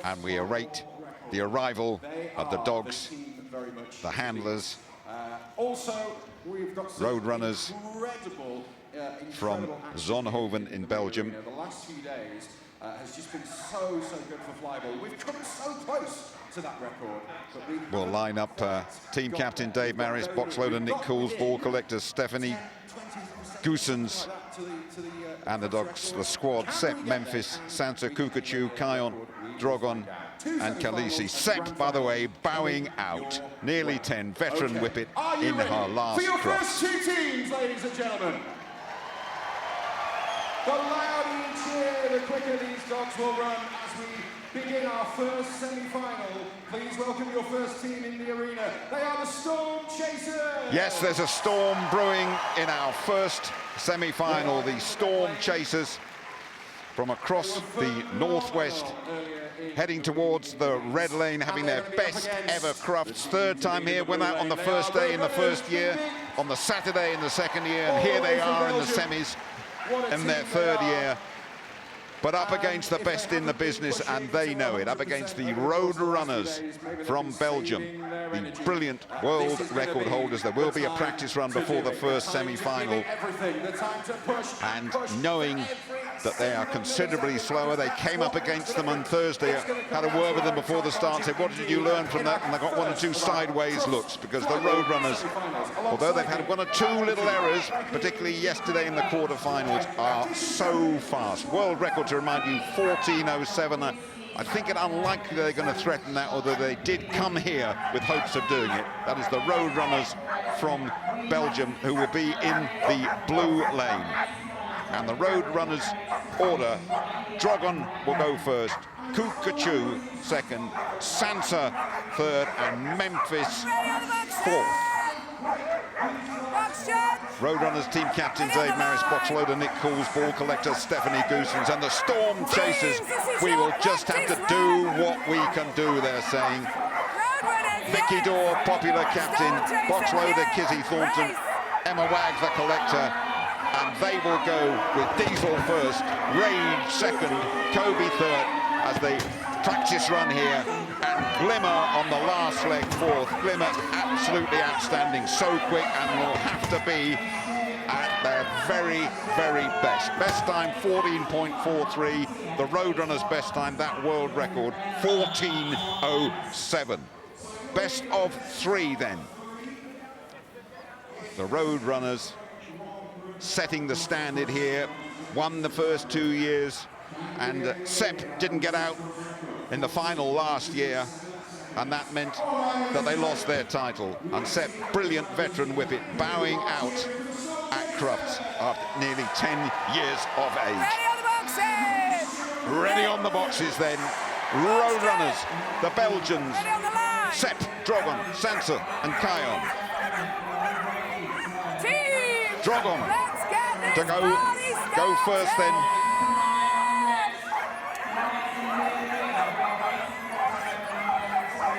and we await the arrival of the dogs, the handlers, also, we've got road runners from Zonhoven in Belgium. The last few days has just been so good for Flyball. We've come so close to that record. We'll line up team captain Dave Maris, box loader Nick Cools, ball collectors Stephanie Goosens, and the dogs, the squad, Sepp, Memphis, Sansa, Kukachu, Kion, Drogon, and Khaleesi. Sepp, by the way, bowing out. Nearly 10, veteran whippet in her last for your cross. first two teams, ladies and gentlemen. The louder you cheer, the quicker these dogs will run as we begin our first semi-final. Please welcome your first team in the arena. They are the Storm Chasers. Yes, there's a storm brewing in our first semi-final. The Storm Chasers from across the northwest, heading towards the red lane, having their best ever Crufts. Third time here, went out on the first day in the first year, on the Saturday in the second year, and here they are in the semis in their third year. But up against the best in the business, and they know it. Up against the road runners from Belgium, the brilliant world record holders. There will be a practice run before the first semi-final. And knowing that they are considerably slower, they came up against them on Thursday, had a word with them before the start, said, what did you learn from that? And they got one or two sideways looks, because the road runners, although they've had one or two little errors, particularly yesterday in the quarterfinals, are so fast. World record, to remind you, 14:07. I think it unlikely they're going to threaten that, although they did come here with hopes of doing it. That is the road runners from Belgium, who will be in the blue lane. And the road runners order: Drogon will go first, Kukachu second, Sansa third, and Memphis fourth. Road runners team captain Dave Maris, box loader Nick Cools, ball collector Stephanie Goosens, and the Storm Chasers. We will just have to do what we can do, they're saying. Vicky Dorr, popular captain, box loader Kizzy Thornton, Emma Wagg, the collector, and they will go with Diesel first, Rage second, Kobe third, as they practice run here, and Glimmer on the last leg fourth. Glimmer absolutely outstanding, so quick, and will have to be at their very, very best. Best time 14.43, the Roadrunners' best time, that world record 14:07. Best of three then. The Roadrunners setting the standard here, won the first 2 years, and Sepp didn't get out in the final last year, and that meant that they lost their title. And Sepp, brilliant veteran whippet, bowing out at Crufts after nearly 10 years of age. Ready on the boxes then. Roadrunners, the Belgians, Sepp, Drogon, Sansa, and Kion. Drogon to go first then.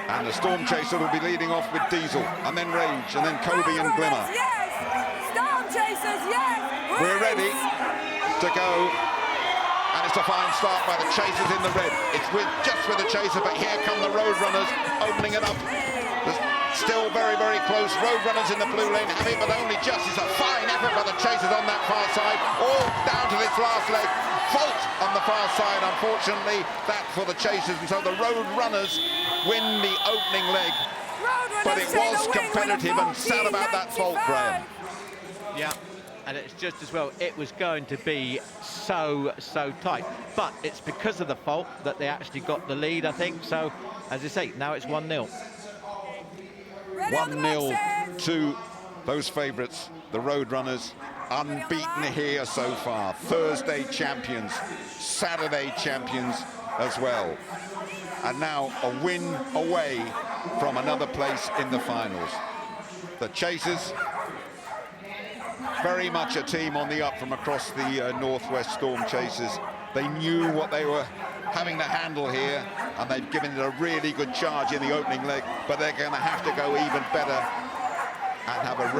And the Storm Chaser will be leading off with Diesel, and then Rage, and then Kobe and Glimmer. Yes! Storm Chasers, yes! We're ready to go. And it's a fine start by the Chasers in the red. It's just with the Chaser, but here come the Roadrunners opening it up. Still very, very close. Roadrunners in the blue lane have it, but only just. It's a fine effort by the Chasers on that far side, all down to this last leg. Fault on the far side, unfortunately, that for the Chasers, and so the Roadrunners win the opening leg. But it was competitive, and sad about that fault, Graham. Yeah, and it's just as well, it was going to be so tight. But it's because of the fault that they actually got the lead, I think. So, as I say, now it's 1-0. 1-0 to those favourites, the Roadrunners, unbeaten here so far. Thursday champions, Saturday champions as well. And now a win away from another place in the finals. The Chasers, very much a team on the up from across the Northwest Storm Chasers. They knew what they were having to handle here, and they've given it a really good charge in the opening leg, but they're going to have to go even better and have a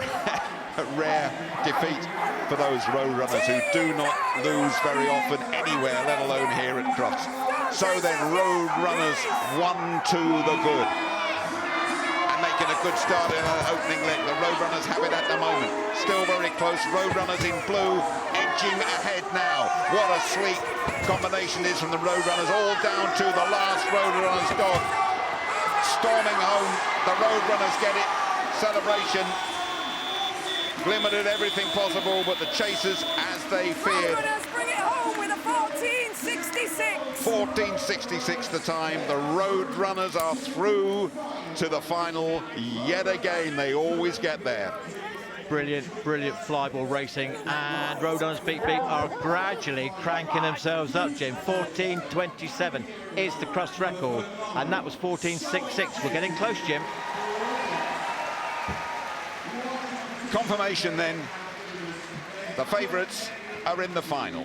rare defeat for those Roadrunners, who do not lose very often anywhere, let alone here at Crufts. So then Road Runners 1-2 the good. And making a good start in an opening leg. The Road Runners have it at the moment. Still very close. Road Runners in blue, edging ahead now. What a sleek combination is from the Road Runners, all down to the last Road Runners dog. Storming home, the Road Runners get it. Celebration. Glimmered at everything possible, but the chasers, as they feared. Road Runners bring it home with a 14.66. 14.66 the time. The Road Runners are through to the final yet again. They always get there. Brilliant, brilliant flyball racing, and Road Runners Beep Beep are gradually cranking themselves up, Jim. 14.27 is the Crufts record, and that was 14.66. We're getting close, Jim. Confirmation then, the favourites are in the final.